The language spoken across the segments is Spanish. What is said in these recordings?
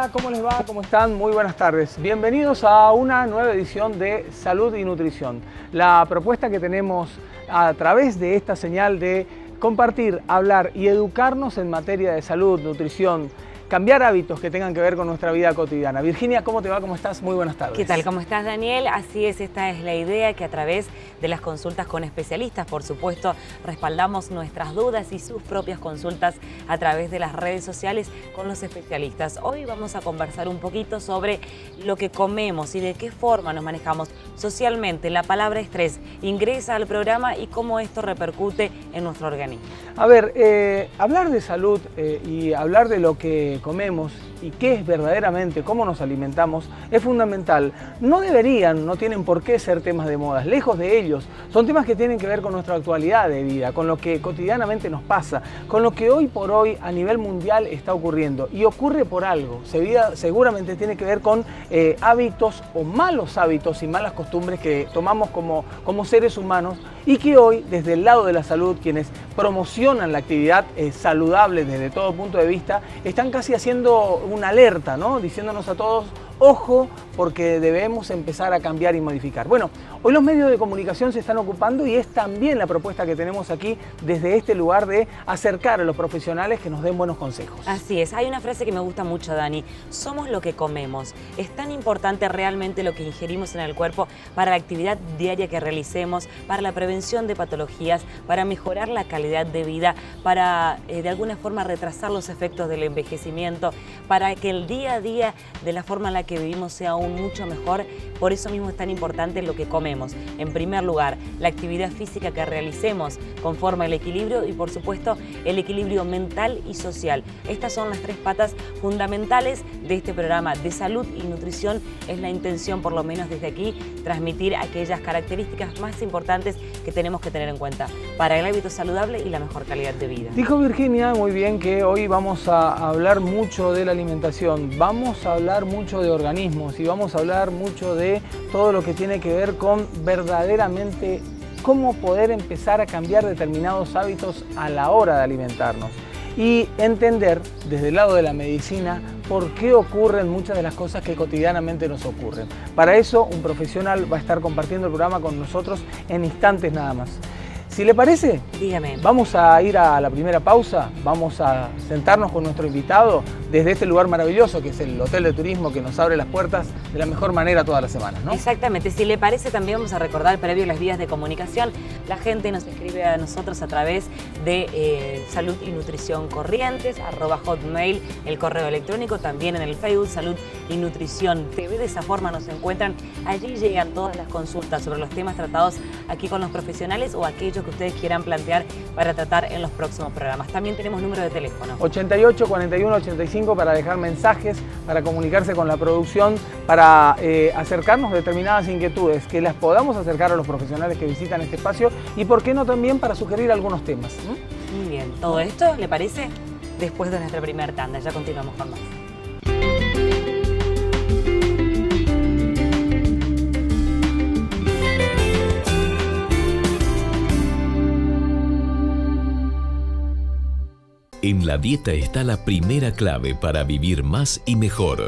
Hola, ¿cómo les va? ¿Cómo están? Muy buenas tardes. Bienvenidos a una nueva edición de Salud y Nutrición. La propuesta que tenemos a través de esta señal de compartir, hablar y educarnos en materia de salud, nutrición, cambiar hábitos que tengan que ver con nuestra vida cotidiana. Virginia, ¿cómo te va? ¿Cómo estás? Muy buenas tardes. ¿Qué tal? ¿Cómo estás, Daniel? Así es, esta es la idea, que a través de las consultas con especialistas, por supuesto, respaldamos nuestras dudas y sus propias consultas a través de las redes sociales con los especialistas. Hoy vamos a conversar un poquito sobre lo que comemos y de qué forma nos manejamos socialmente. La palabra estrés ingresa al programa y cómo esto repercute en nuestro organismo. A ver, hablar de salud y hablar de lo que comemos y qué es verdaderamente, cómo nos alimentamos, es fundamental. No tienen por qué ser temas de moda, lejos de ellos. Son temas que tienen que ver con nuestra actualidad de vida, con lo que cotidianamente nos pasa, con lo que hoy por hoy a nivel mundial está ocurriendo. Y ocurre por algo, seguramente tiene que ver con hábitos o malos hábitos y malas costumbres que tomamos como seres humanos y que hoy, desde el lado de la salud, quienes promocionan la actividad saludable desde todo punto de vista, están casi haciendo una alerta, ¿no? Diciéndonos a todos, ojo, porque debemos empezar a cambiar y modificar. Bueno, hoy los medios de comunicación se están ocupando y es también la propuesta que tenemos aquí desde este lugar de acercar a los profesionales que nos den buenos consejos. Así es, hay una frase que me gusta mucho, Dani, somos lo que comemos. Es tan importante realmente lo que ingerimos en el cuerpo para la actividad diaria que realicemos, para la prevención de patologías, para mejorar la calidad de vida, para de alguna forma retrasar los efectos del envejecimiento, para que el día a día de la forma en la que vivimos sea aún mucho mejor. Por eso mismo es tan importante lo que comemos. En primer lugar, la actividad física que realicemos conforma el equilibrio y, por supuesto, el equilibrio mental y social. Estas son las tres patas fundamentales de este programa de salud y nutrición. Es la intención, por lo menos desde aquí, transmitir aquellas características más importantes que tenemos que tener en cuenta para el hábito saludable y la mejor calidad de vida. Dijo Virginia muy bien que hoy vamos a hablar mucho de la alimentación, vamos a hablar mucho de organismos y vamos a hablar mucho de todo lo que tiene que ver con verdaderamente cómo poder empezar a cambiar determinados hábitos a la hora de alimentarnos y entender desde el lado de la medicina por qué ocurren muchas de las cosas que cotidianamente nos ocurren. Para eso un profesional va a estar compartiendo el programa con nosotros en instantes nada más. Si le parece, dígame. Vamos a ir a la primera pausa, vamos a sentarnos con nuestro invitado desde este lugar maravilloso que es el Hotel de Turismo que nos abre las puertas de la mejor manera todas las semanas, ¿no? Exactamente, si le parece también vamos a recordar previo las vías de comunicación. La gente nos escribe a nosotros a través de Salud y Nutrición Corrientes, @hotmail, el correo electrónico, también en el Facebook Salud y Nutrición TV. De esa forma nos encuentran, allí llegan todas las consultas sobre los temas tratados aquí con los profesionales o aquellos que ustedes quieran plantear para tratar en los próximos programas. También tenemos número de teléfono. 88 41 85 para dejar mensajes, para comunicarse con la producción, para acercarnos a determinadas inquietudes, que las podamos acercar a los profesionales que visitan este espacio y por qué no también para sugerir algunos temas. Muy bien, todo esto, ¿le parece? Después de nuestra primera tanda, ya continuamos con más. En la dieta está la primera clave para vivir más y mejor.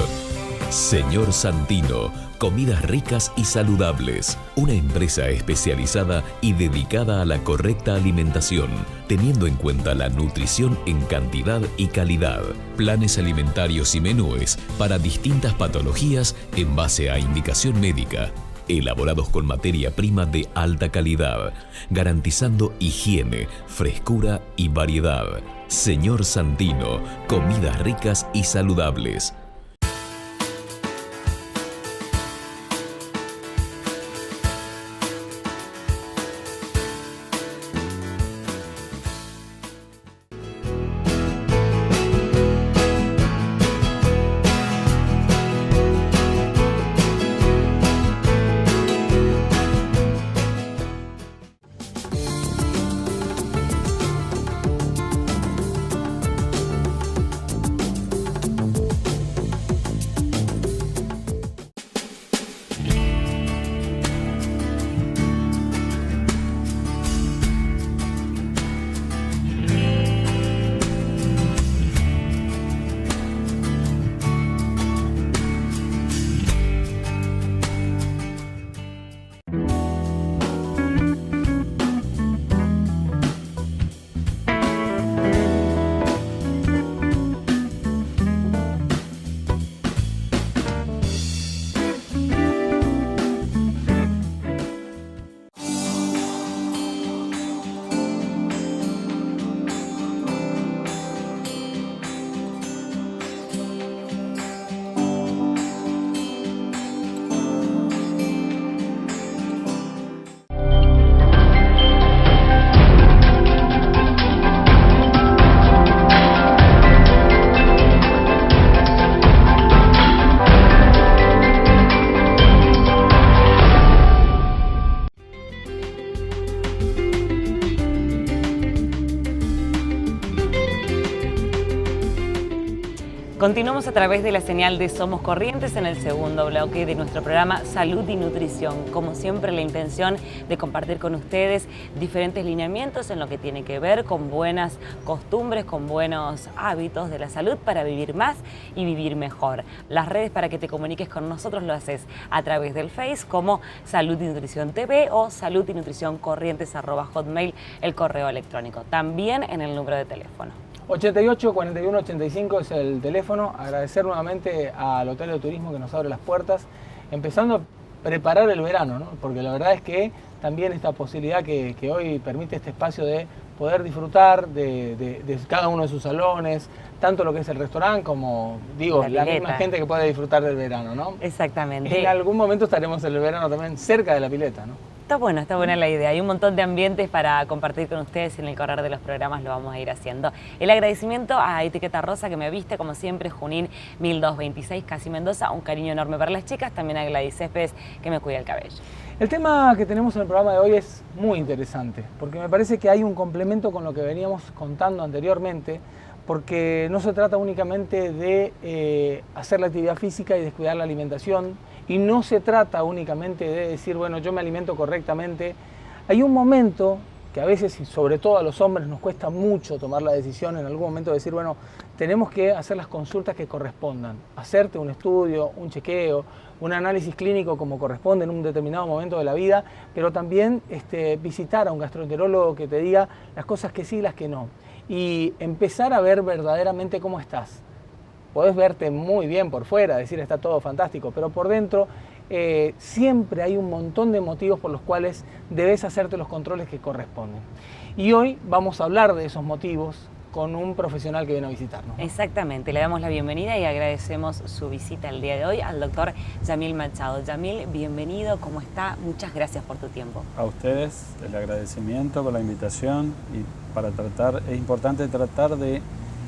Señor Santino, comidas ricas y saludables. Una empresa especializada y dedicada a la correcta alimentación, teniendo en cuenta la nutrición en cantidad y calidad. Planes alimentarios y menúes para distintas patologías en base a indicación médica. Elaborados con materia prima de alta calidad, garantizando higiene, frescura y variedad. Señor Santino, comidas ricas y saludables. Continuamos a través de la señal de Somos Corrientes en el segundo bloque de nuestro programa Salud y Nutrición. Como siempre, la intención de compartir con ustedes diferentes lineamientos en lo que tiene que ver con buenas costumbres, con buenos hábitos de la salud para vivir más y vivir mejor. Las redes para que te comuniques con nosotros lo haces a través del Face como Salud y Nutrición TV o Salud y Nutrición Corrientes @hotmail, el correo electrónico. También en el número de teléfono. 88 41 85 es el teléfono. Agradecer nuevamente al Hotel de Turismo que nos abre las puertas, empezando a preparar el verano, ¿no? Porque la verdad es que también esta posibilidad que hoy permite este espacio de poder disfrutar de cada uno de sus salones, tanto lo que es el restaurante como, digo, la misma gente que puede disfrutar del verano, ¿no? Exactamente. En algún momento estaremos en el verano también cerca de la pileta, ¿no? Está buena la idea. Hay un montón de ambientes para compartir con ustedes y en el correr de los programas lo vamos a ir haciendo. El agradecimiento a Etiqueta Rosa que me viste, como siempre, Junín 1226, Casi Mendoza. Un cariño enorme para las chicas. También a Gladys Céspedes que me cuida el cabello. El tema que tenemos en el programa de hoy es muy interesante, porque me parece que hay un complemento con lo que veníamos contando anteriormente, porque no se trata únicamente de hacer la actividad física y descuidar la alimentación, y no se trata únicamente de decir, bueno, yo me alimento correctamente. Hay un momento que a veces, y sobre todo a los hombres, nos cuesta mucho tomar la decisión en algún momento de decir, bueno, tenemos que hacer las consultas que correspondan, hacerte un estudio, un chequeo, un análisis clínico como corresponde en un determinado momento de la vida, pero también visitar a un gastroenterólogo que te diga las cosas que sí y las que no, y empezar a ver verdaderamente cómo estás. Podés verte muy bien por fuera, decir está todo fantástico, pero por dentro siempre hay un montón de motivos por los cuales debes hacerte los controles que corresponden. Y hoy vamos a hablar de esos motivos con un profesional que viene a visitarnos, ¿no? Exactamente, le damos la bienvenida y agradecemos su visita el día de hoy al doctor Yamil Machado. Yamil, bienvenido, ¿cómo está? Muchas gracias por tu tiempo. A ustedes el agradecimiento por la invitación, y para tratar, es importante tratar de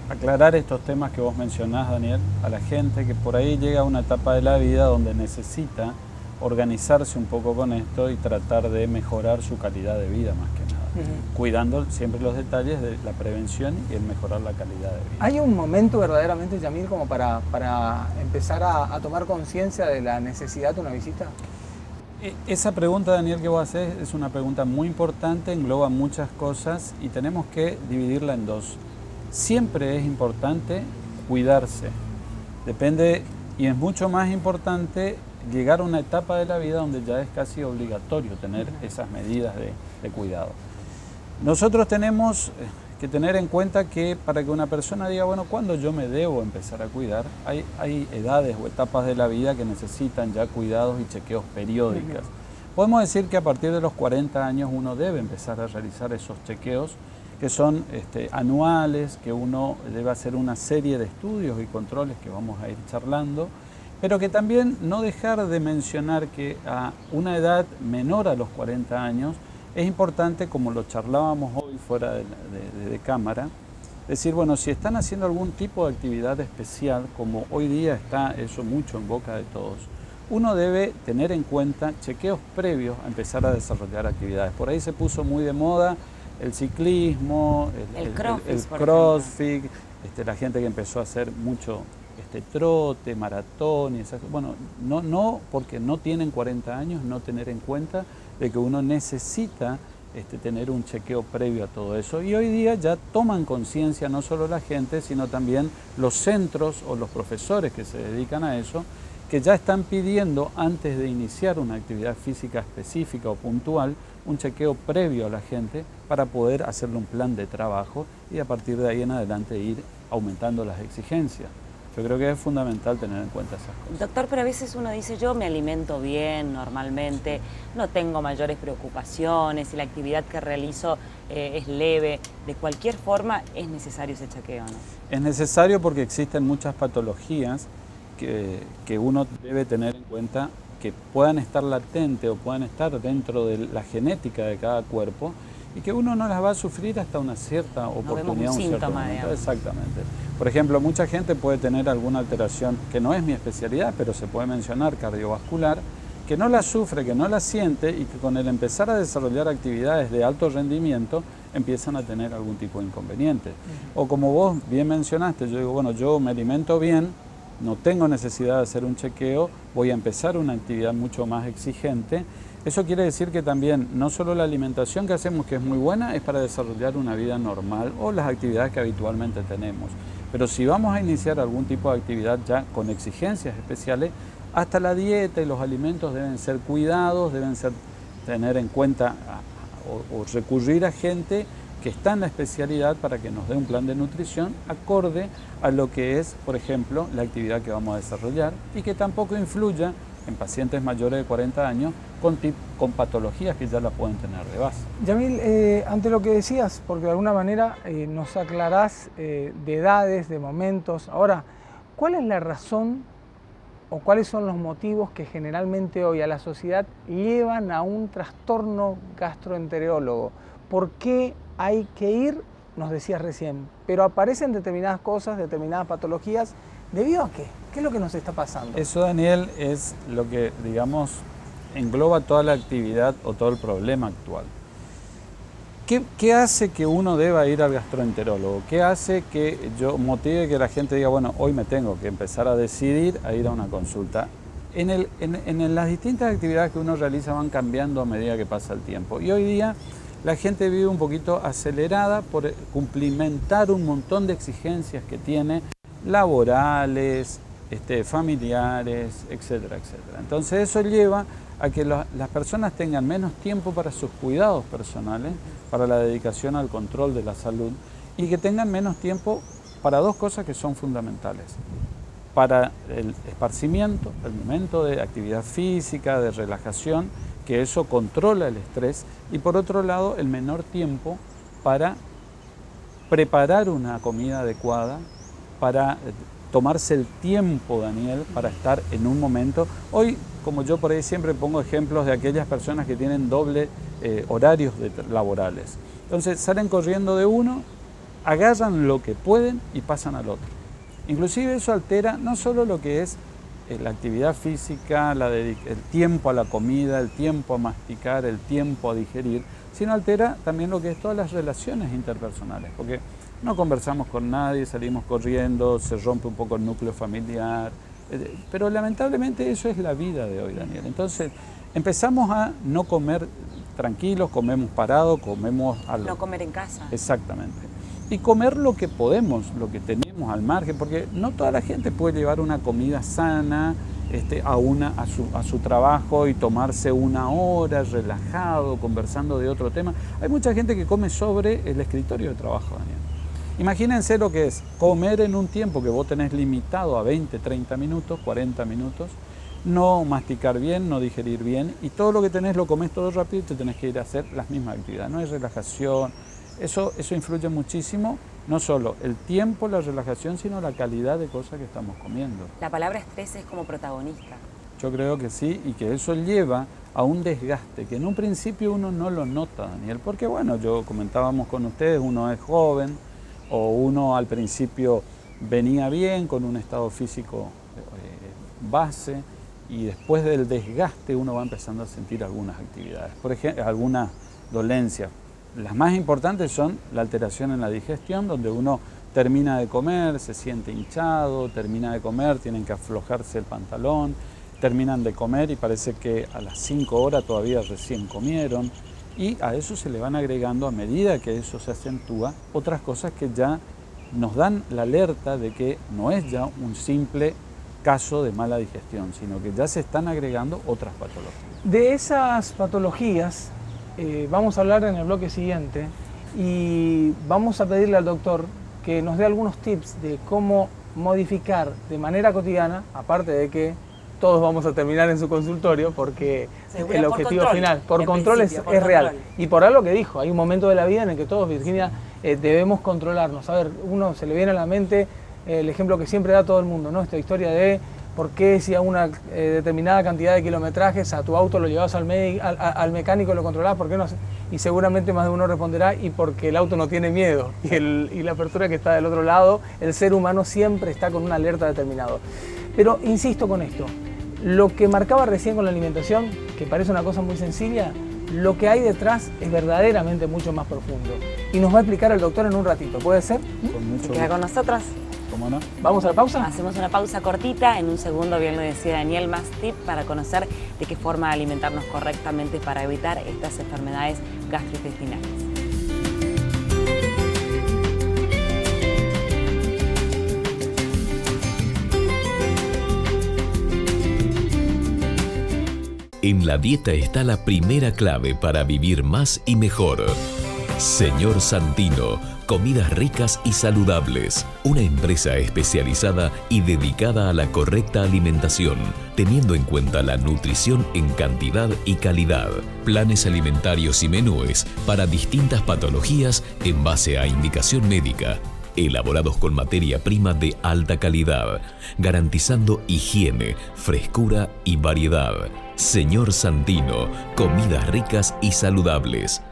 aclarar estos temas que vos mencionás, Daniel, a la gente que por ahí llega a una etapa de la vida donde necesita organizarse un poco con esto y tratar de mejorar su calidad de vida más que nada, cuidando siempre los detalles de la prevención y el mejorar la calidad de vida. ¿Hay un momento verdaderamente, Yamil, como para empezar a tomar conciencia de la necesidad de una visita? Esa pregunta, Daniel, que vos haces es una pregunta muy importante, engloba muchas cosas y tenemos que dividirla en dos. Siempre es importante cuidarse, depende, y es mucho más importante llegar a una etapa de la vida donde ya es casi obligatorio tener esas medidas de cuidado. Nosotros tenemos que tener en cuenta que para que una persona diga, bueno, ¿cuándo yo me debo empezar a cuidar? Hay edades o etapas de la vida que necesitan ya cuidados y chequeos periódicos. Podemos decir que a partir de los 40 años uno debe empezar a realizar esos chequeos que son anuales, que uno debe hacer una serie de estudios y controles que vamos a ir charlando, pero que también no dejar de mencionar que a una edad menor a los 40 años es importante, como lo charlábamos hoy fuera de cámara, decir, bueno, si están haciendo algún tipo de actividad especial, como hoy día está eso mucho en boca de todos, uno debe tener en cuenta chequeos previos a empezar a desarrollar actividades. Por ahí se puso muy de moda el ciclismo, el crossfit, la gente que empezó a hacer mucho trote, maratón y esas cosas. Bueno, no porque no tienen 40 años, no tener en cuenta de que uno necesita tener un chequeo previo a todo eso. Y hoy día ya toman conciencia no solo la gente, sino también los centros o los profesores que se dedican a eso, que ya están pidiendo antes de iniciar una actividad física específica o puntual, un chequeo previo a la gente para poder hacerle un plan de trabajo y a partir de ahí en adelante ir aumentando las exigencias. Yo creo que es fundamental tener en cuenta esas cosas. Doctor, pero a veces uno dice, yo me alimento bien normalmente, no tengo mayores preocupaciones y la actividad que realizo es leve. De cualquier forma, es necesario ese chequeo, ¿no? Es necesario porque existen muchas patologías que uno debe tener en cuenta que puedan estar latentes o puedan estar dentro de la genética de cada cuerpo y que uno no las va a sufrir hasta una cierta oportunidad, un cierto momento. Exactamente. Por ejemplo, mucha gente puede tener alguna alteración, que no es mi especialidad, pero se puede mencionar, cardiovascular, que no la sufre, que no la siente y que con el empezar a desarrollar actividades de alto rendimiento empiezan a tener algún tipo de inconveniente. O como vos bien mencionaste, yo digo, bueno, yo me alimento bien, no tengo necesidad de hacer un chequeo, voy a empezar una actividad mucho más exigente. Eso quiere decir que también no solo la alimentación que hacemos, que es muy buena, es para desarrollar una vida normal o las actividades que habitualmente tenemos. Pero si vamos a iniciar algún tipo de actividad ya con exigencias especiales, hasta la dieta y los alimentos deben ser cuidados, deben ser tener en cuenta o recurrir a gente que está en la especialidad para que nos dé un plan de nutrición acorde a lo que es, por ejemplo, la actividad que vamos a desarrollar y que tampoco influya en pacientes mayores de 40 años con patologías que ya la pueden tener de base. Yamil, ante lo que decías, porque de alguna manera nos aclarás de edades, de momentos. Ahora, ¿cuál es la razón o cuáles son los motivos que generalmente hoy a la sociedad llevan a un trastorno gastroenterólogo? ¿Por qué hay que ir? Nos decías recién, pero aparecen determinadas cosas, determinadas patologías. ¿Debido a qué? ¿Qué es lo que nos está pasando? Eso, Daniel, es lo que, digamos, engloba toda la actividad o todo el problema actual. ¿Qué hace que uno deba ir al gastroenterólogo? ¿Qué hace que yo motive que la gente diga, bueno, hoy me tengo que empezar a decidir a ir a una consulta? En las distintas actividades que uno realiza van cambiando a medida que pasa el tiempo. Y hoy día la gente vive un poquito acelerada por cumplimentar un montón de exigencias que tiene, laborales, familiares, etcétera, etcétera. Entonces eso lleva a que las personas tengan menos tiempo para sus cuidados personales, para la dedicación al control de la salud y que tengan menos tiempo para dos cosas que son fundamentales. Para el esparcimiento, el momento de actividad física, de relajación, que eso controla el estrés, y por otro lado el menor tiempo para preparar una comida adecuada, para tomarse el tiempo, Daniel, para estar en un momento. Hoy, como yo por ahí siempre pongo ejemplos de aquellas personas que tienen doble horarios laborales. Entonces salen corriendo de uno, agarran lo que pueden y pasan al otro. Inclusive eso altera no solo lo que es la actividad física, el tiempo a la comida, el tiempo a masticar, el tiempo a digerir, sino altera también lo que es todas las relaciones interpersonales, porque no conversamos con nadie, salimos corriendo, se rompe un poco el núcleo familiar, pero lamentablemente eso es la vida de hoy, Daniel. Entonces empezamos a no comer tranquilos, comemos parados, comemos algo. No comer en casa. Exactamente. Y comer lo que podemos, lo que tenemos al margen, porque no toda la gente puede llevar una comida sana a su trabajo y tomarse una hora relajado, conversando de otro tema. Hay mucha gente que come sobre el escritorio de trabajo, Daniel. Imagínense lo que es comer en un tiempo que vos tenés limitado a 20, 30 minutos, 40 minutos, no masticar bien, no digerir bien, y todo lo que tenés lo comés todo rápido y te tenés que ir a hacer las mismas actividades. No hay relajación. Eso influye muchísimo, no solo el tiempo, la relajación, sino la calidad de cosas que estamos comiendo. La palabra estrés es como protagonista. Yo creo que sí, y que eso lleva a un desgaste que en un principio uno no lo nota, Daniel, porque bueno, yo comentábamos con ustedes, uno es joven, o uno al principio venía bien con un estado físico base, y después del desgaste uno va empezando a sentir algunas actividades, por ejemplo, algunas dolencias. Las más importantes son la alteración en la digestión, donde uno termina de comer, se siente hinchado, termina de comer, tienen que aflojarse el pantalón, terminan de comer y parece que a las 5 horas todavía recién comieron, y a eso se le van agregando, a medida que eso se acentúa, otras cosas que ya nos dan la alerta de que no es ya un simple caso de mala digestión, sino que ya se están agregando otras patologías. De esas patologías vamos a hablar en el bloque siguiente y vamos a pedirle al doctor que nos dé algunos tips de cómo modificar de manera cotidiana, aparte de que todos vamos a terminar en su consultorio porque el objetivo final, por control es real. Y por algo que dijo, hay un momento de la vida en el que todos, Virginia, debemos controlarnos. A ver, uno se le viene a la mente el ejemplo que siempre da todo el mundo, ¿no? Esta historia de por qué si a una determinada cantidad de kilometrajes a tu auto lo llevas al mecánico y lo controlás, ¿por qué no? Y seguramente más de uno responderá, y porque el auto no tiene miedo. Y la persona que está del otro lado, el ser humano siempre está con una alerta determinada. Pero insisto con esto, lo que marcaba recién con la alimentación, que parece una cosa muy sencilla, lo que hay detrás es verdaderamente mucho más profundo. Y nos va a explicar el doctor en un ratito, ¿puede ser? Con mucho ¿Se queda con nosotras? ¿Cómo no? ¿Vamos a la pausa? Hacemos una pausa cortita, en un segundo bien lo decía Daniel, más tip para conocer de qué forma alimentarnos correctamente para evitar estas enfermedades gastrointestinales. En la dieta está la primera clave para vivir más y mejor. Señor Santino, comidas ricas y saludables. Una empresa especializada y dedicada a la correcta alimentación, teniendo en cuenta la nutrición en cantidad y calidad. Planes alimentarios y menúes para distintas patologías en base a indicación médica. Elaborados con materia prima de alta calidad, garantizando higiene, frescura y variedad. Señor Santino, comidas ricas y saludables.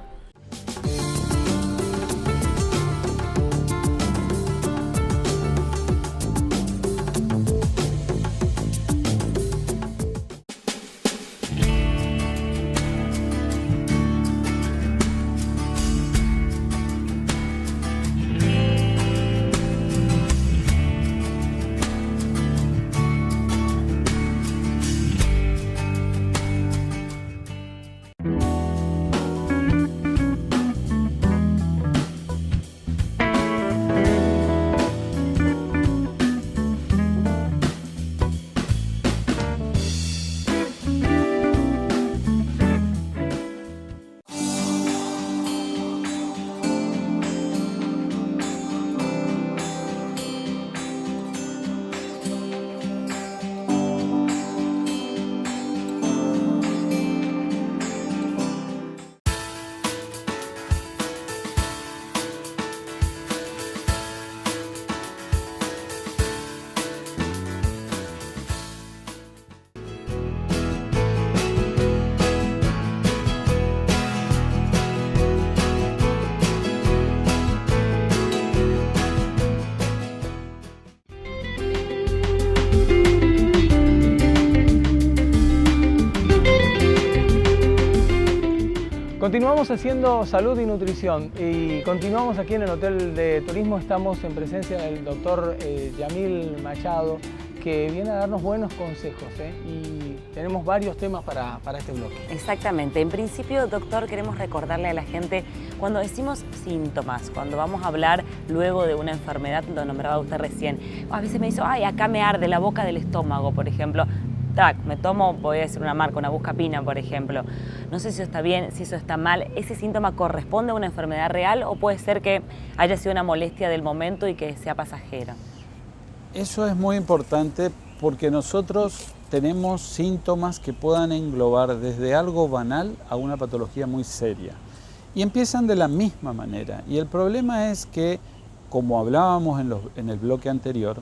Continuamos haciendo salud y nutrición y continuamos aquí en el Hotel de Turismo. Estamos en presencia del doctor Yamil Machado, que viene a darnos buenos consejos y tenemos varios temas para este bloque. Exactamente. En principio, doctor, queremos recordarle a la gente, cuando decimos síntomas, cuando vamos a hablar luego de una enfermedad, lo nombraba usted recién, a veces me dice, ay, acá me arde la boca del estómago, por ejemplo. Me tomo, voy a decir una marca, una Buscapina, por ejemplo. No sé si eso está bien, si eso está mal. ¿Ese síntoma corresponde a una enfermedad real o puede ser que haya sido una molestia del momento y que sea pasajera? Eso es muy importante porque nosotros tenemos síntomas que puedan englobar desde algo banal a una patología muy seria. Y empiezan de la misma manera. Y el problema es que, como hablábamos en el bloque anterior,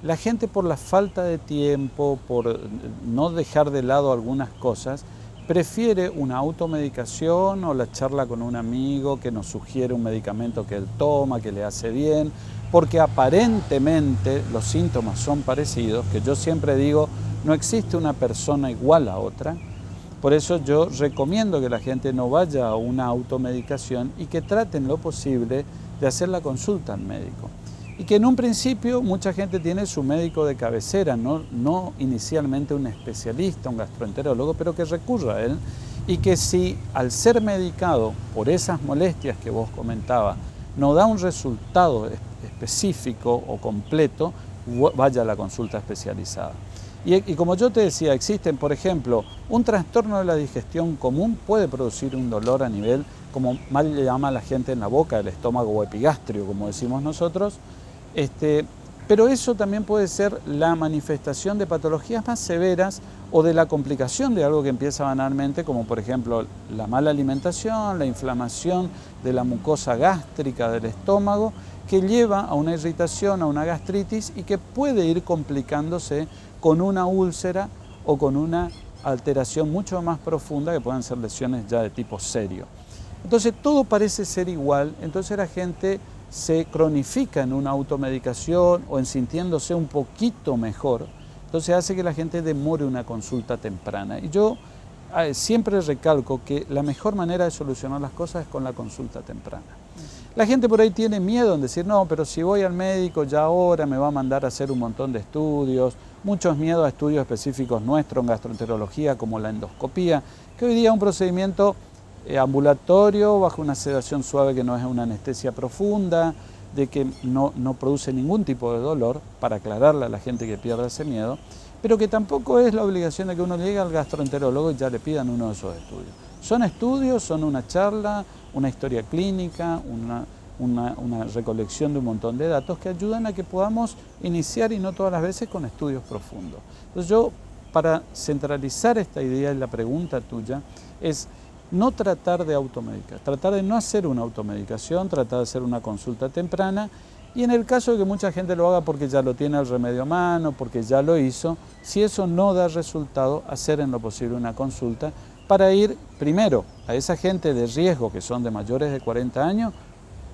la gente, por la falta de tiempo, por no dejar de lado algunas cosas, prefiere una automedicación o la charla con un amigo que nos sugiere un medicamento que él toma, que le hace bien, porque aparentemente los síntomas son parecidos, que yo siempre digo, no existe una persona igual a otra. Por eso yo recomiendo que la gente no vaya a una automedicación y que traten lo posible de hacer la consulta al médico. Y que en un principio mucha gente tiene su médico de cabecera, no inicialmente un especialista, un gastroenterólogo, pero que recurra a él y que si al ser medicado por esas molestias que vos comentabas no da un resultado específico o completo, vaya a la consulta especializada. Y como yo te decía, existen, por ejemplo, un trastorno de la digestión común puede producir un dolor a nivel, como mal le llama la gente, en la boca, el estómago o epigastrio, como decimos nosotros. Pero eso también puede ser la manifestación de patologías más severas o de la complicación de algo que empieza banalmente, como por ejemplo la mala alimentación, la inflamación de la mucosa gástrica del estómago, que lleva a una irritación, a una gastritis y que puede ir complicándose con una úlcera o con una alteración mucho más profunda, que puedan ser lesiones ya de tipo serio. Entonces todo parece ser igual, entonces la gente se cronifica en una automedicación o en sintiéndose un poquito mejor, Entonces hace que la gente demore una consulta temprana. Y yo siempre recalco que la mejor manera de solucionar las cosas es con la consulta temprana. La gente por ahí tiene miedo en decir, no, pero si voy al médico ya ahora me va a mandar a hacer un montón de estudios, muchos miedos a estudios específicos nuestros en gastroenterología como la endoscopía, que hoy día es un procedimiento ambulatorio bajo una sedación suave que no es una anestesia profunda, de que no produce ningún tipo de dolor, para aclararle a la gente que pierda ese miedo, pero que tampoco es la obligación de que uno llegue al gastroenterólogo y ya le pidan uno de esos estudios. Son estudios, son una charla, una historia clínica, una recolección de un montón de datos que ayudan a que podamos iniciar, y no todas las veces, con estudios profundos. Entonces yo, para centralizar esta idea en la pregunta tuya, es no tratar de automedicar, tratar de no hacer una automedicación, tratar de hacer una consulta temprana, y en el caso de que mucha gente lo haga porque ya lo tiene el remedio a mano, porque ya lo hizo, si eso no da resultado, hacer en lo posible una consulta para ir primero a esa gente de riesgo que son de mayores de 40 años,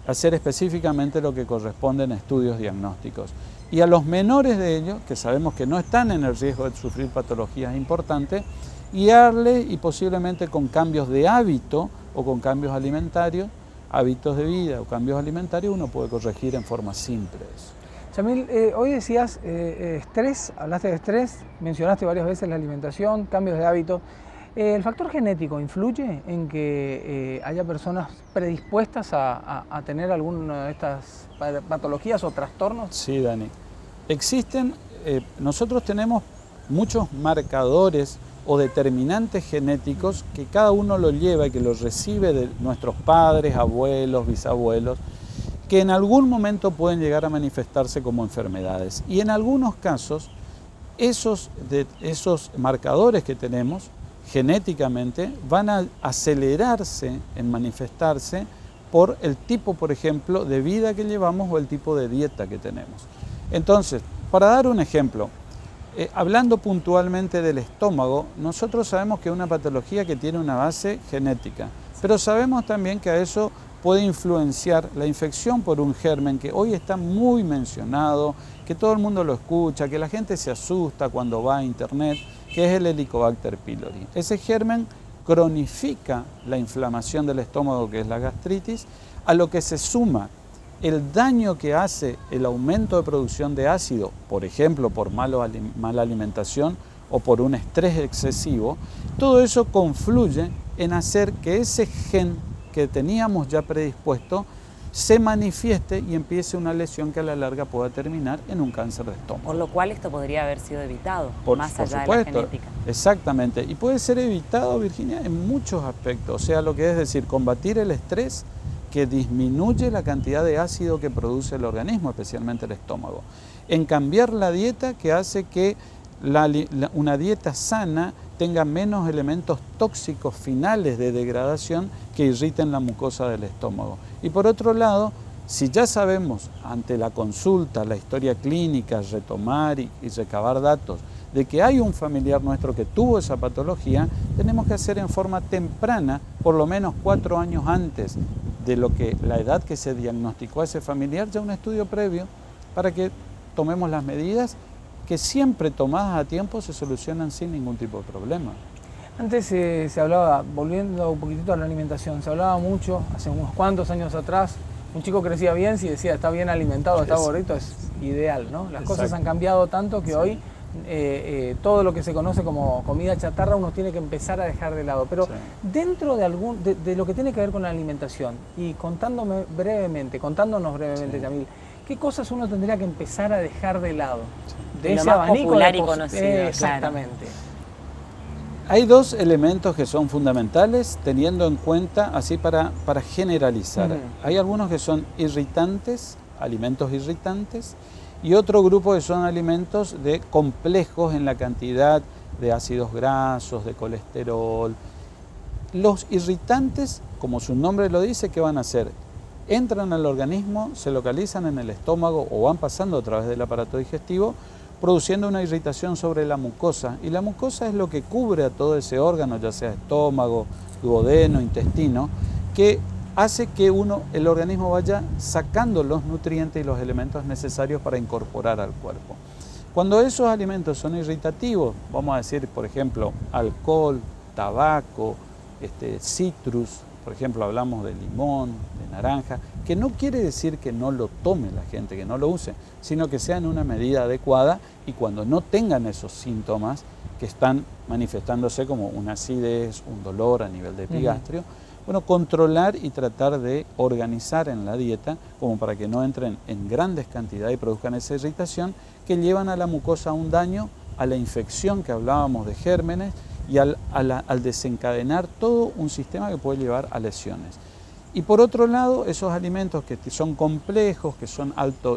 hacer específicamente lo que corresponde en estudios diagnósticos. Y a los menores de ellos, que sabemos que no están en el riesgo de sufrir patologías importantes, guiarle, y posiblemente con cambios de hábito o con cambios alimentarios, hábitos de vida o cambios alimentarios, uno puede corregir en forma simple eso. Yamil, hoy decías estrés, hablaste de estrés, mencionaste varias veces la alimentación, cambios de hábitos. ¿El factor genético influye en que haya personas predispuestas a tener alguna de estas patologías o trastornos? Sí, Dani. Existen, nosotros tenemos muchos marcadores o determinantes genéticos que cada uno lo lleva y que lo recibe de nuestros padres, abuelos, bisabuelos, que en algún momento pueden llegar a manifestarse como enfermedades. Y en algunos casos, esos marcadores que tenemos genéticamente van a acelerarse en manifestarse por el tipo, por ejemplo, de vida que llevamos o el tipo de dieta que tenemos. Entonces, para dar un ejemplo, hablando puntualmente del estómago, nosotros sabemos que es una patología que tiene una base genética, pero sabemos también que a eso puede influenciar la infección por un germen que hoy está muy mencionado, que todo el mundo lo escucha, que la gente se asusta cuando va a internet, que es el Helicobacter pylori. Ese germen cronifica la inflamación del estómago, que es la gastritis, a lo que se suma el daño que hace el aumento de producción de ácido, por ejemplo, por mala alimentación o por un estrés excesivo. Todo eso confluye en hacer que ese gen que teníamos ya predispuesto se manifieste y empiece una lesión que a la larga pueda terminar en un cáncer de estómago. Por lo cual esto podría haber sido evitado, más allá supuesto, de la genética. Exactamente, y puede ser evitado, Virginia, en muchos aspectos. O sea, lo que es decir, combatir el estrés que disminuye la cantidad de ácido que produce el organismo, especialmente el estómago. En cambiar la dieta, que hace que una dieta sana tenga menos elementos tóxicos finales de degradación que irriten la mucosa del estómago. Y por otro lado, si ya sabemos ante la consulta, la historia clínica, retomar y recabar datos de que hay un familiar nuestro que tuvo esa patología, tenemos que hacer en forma temprana, por lo menos 4 años antes de la edad que se diagnosticó a ese familiar, ya un estudio previo para que tomemos las medidas que siempre tomadas a tiempo se solucionan sin ningún tipo de problema. Antes se hablaba, volviendo un poquitito a la alimentación, se hablaba mucho, hace unos cuantos años atrás, un chico crecía bien si decía está bien alimentado, está gordito, es ideal, ¿no? Las cosas han cambiado tanto que hoy todo lo que se conoce como comida chatarra uno tiene que empezar a dejar de lado. Pero dentro de lo que tiene que ver con la alimentación, y contándonos brevemente, Yamil, ¿qué cosas uno tendría que empezar a dejar de lado? De lo ese más abanico popular de y conocido, exactamente. Claro. Hay 2 elementos que son fundamentales, teniendo en cuenta, así para generalizar. Hay algunos que son irritantes, alimentos irritantes, y otro grupo que son alimentos complejos en la cantidad de ácidos grasos, de colesterol. Los irritantes, como su nombre lo dice, ¿qué van a hacer? Entran al organismo, se localizan en el estómago o van pasando a través del aparato digestivo, produciendo una irritación sobre la mucosa. Y la mucosa es lo que cubre a todo ese órgano, ya sea estómago, duodeno, intestino, que hace que el organismo vaya sacando los nutrientes y los elementos necesarios para incorporar al cuerpo. Cuando esos alimentos son irritativos, vamos a decir, por ejemplo, alcohol, tabaco, citrus, por ejemplo, hablamos de limón, de naranja, que no quiere decir que no lo tome la gente, que no lo use, sino que sea en una medida adecuada y cuando no tengan esos síntomas que están manifestándose como una acidez, un dolor a nivel de epigastrio, bueno, controlar y tratar de organizar en la dieta como para que no entren en grandes cantidades y produzcan esa irritación que llevan a la mucosa a un daño, a la infección que hablábamos de gérmenes y al desencadenar todo un sistema que puede llevar a lesiones. Y por otro lado, esos alimentos que son complejos, que son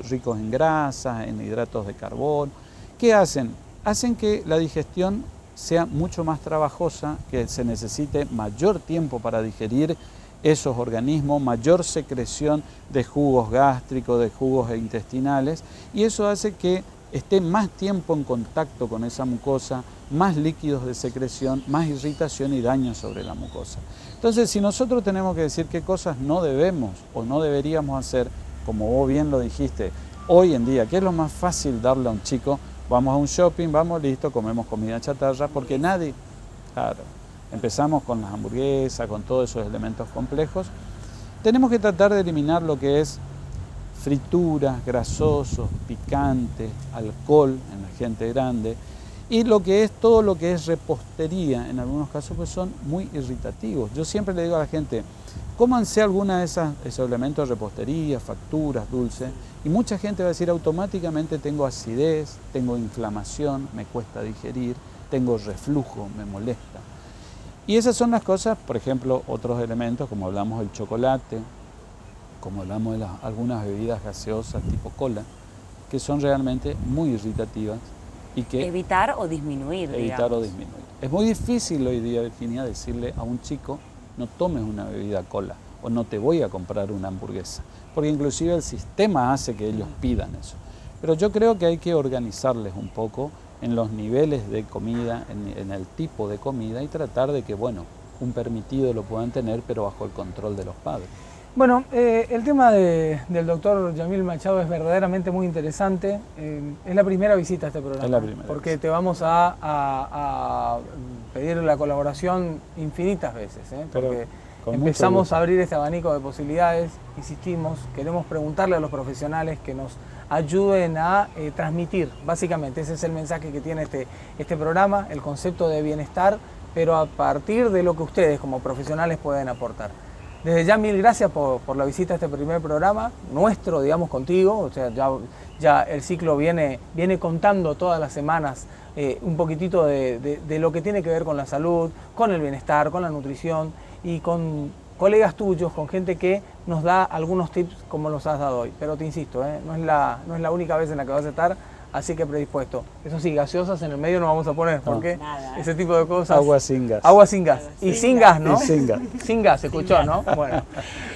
ricos en grasas, en hidratos de carbono, ¿qué hacen? Hacen que la digestión sea mucho más trabajosa, que se necesite mayor tiempo para digerir esos organismos, mayor secreción de jugos gástricos, de jugos intestinales, y eso hace que esté más tiempo en contacto con esa mucosa, más líquidos de secreción, más irritación y daño sobre la mucosa. Entonces, si nosotros tenemos que decir qué cosas no debemos o no deberíamos hacer, como vos bien lo dijiste, hoy en día, ¿qué es lo más fácil darle a un chico? Vamos a un shopping, vamos, listo, comemos comida chatarra, porque nadie, claro, empezamos con las hamburguesas, con todos esos elementos complejos. Tenemos que tratar de eliminar lo que es frituras, grasosos, picantes, alcohol en la gente grande, y lo que es todo lo que es repostería, en algunos casos pues son muy irritativos. Yo siempre le digo a la gente, cómanse alguna de esos elementos de repostería, facturas, dulces, y mucha gente va a decir automáticamente tengo acidez, tengo inflamación, me cuesta digerir, tengo reflujo, me molesta. Y esas son las cosas, por ejemplo, otros elementos como hablamos del chocolate, como hablamos de algunas bebidas gaseosas tipo cola, que son realmente muy irritativas y que... Evitar o disminuir, Evitar o disminuir. Es muy difícil hoy día, Virginia, decirle a un chico no tomes una bebida cola o no te voy a comprar una hamburguesa, porque inclusive el sistema hace que ellos pidan eso. Pero yo creo que hay que organizarles un poco en los niveles de comida, en el tipo de comida y tratar de que, bueno, un permitido lo puedan tener, pero bajo el control de los padres. Bueno, el tema del doctor Yamil Machado es verdaderamente muy interesante. Es la primera visita a este programa. Es la primera porque visita. te vamos a pedir la colaboración infinitas veces, porque empezamos a abrir este abanico de posibilidades, insistimos, queremos preguntarle a los profesionales que nos ayuden a transmitir, básicamente, ese es el mensaje que tiene este programa, el concepto de bienestar, pero a partir de lo que ustedes como profesionales pueden aportar. Desde ya mil gracias por la visita a este primer programa, nuestro, digamos, contigo, o sea, ya el ciclo viene contando todas las semanas un poquitito de lo que tiene que ver con la salud, con el bienestar, con la nutrición y con colegas tuyos, con gente que nos da algunos tips como los has dado hoy. Pero te insisto, no es la única vez en la que vas a estar, así que predispuesto. Eso sí, gaseosas en el medio no vamos a poner, porque ese tipo de cosas... Agua sin gas. Agua sin gas. Y sin gas, ¿no? Y sin gas. Sin gas, se escuchó, ¿no? Bueno.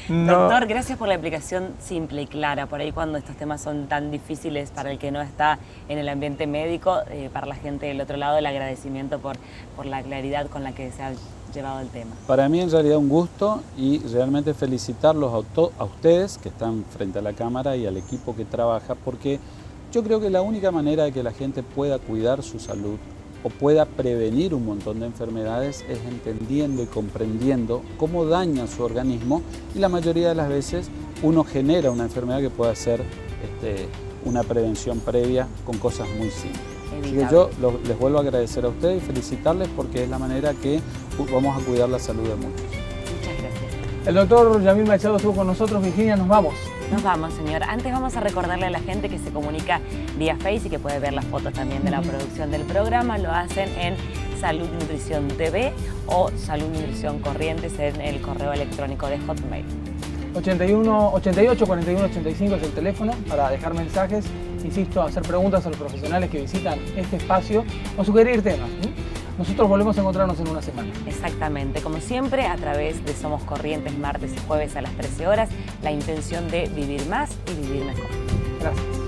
Doctor, gracias por la explicación simple y clara. Por ahí cuando estos temas son tan difíciles para el que no está en el ambiente médico, para la gente del otro lado, el agradecimiento por la claridad con la que se ha llevado el tema. Para mí en realidad un gusto y realmente felicitarlos a ustedes que están frente a la cámara y al equipo que trabaja, porque yo creo que la única manera de que la gente pueda cuidar su salud o pueda prevenir un montón de enfermedades es entendiendo y comprendiendo cómo daña su organismo, y la mayoría de las veces uno genera una enfermedad que puede ser una prevención previa con cosas muy simples. Así que yo les vuelvo a agradecer a ustedes y felicitarles porque es la manera que vamos a cuidar la salud de muchos. Muchas gracias. El doctor Yamil Machado estuvo con nosotros. Virginia, nos vamos. Nos vamos, señor. Antes vamos a recordarle a la gente que se comunica vía Face y que puede ver las fotos también de la producción del programa. Lo hacen en Salud Nutrición TV o Salud Nutrición Corrientes en el correo electrónico de Hotmail. 88 41 85 es el teléfono para dejar mensajes, insisto, hacer preguntas a los profesionales que visitan este espacio o sugerir temas. Nosotros volvemos a encontrarnos en una semana. Exactamente, como siempre, a través de Somos Corrientes, martes y jueves a las 13 horas, la intención de vivir más y vivir mejor. Gracias.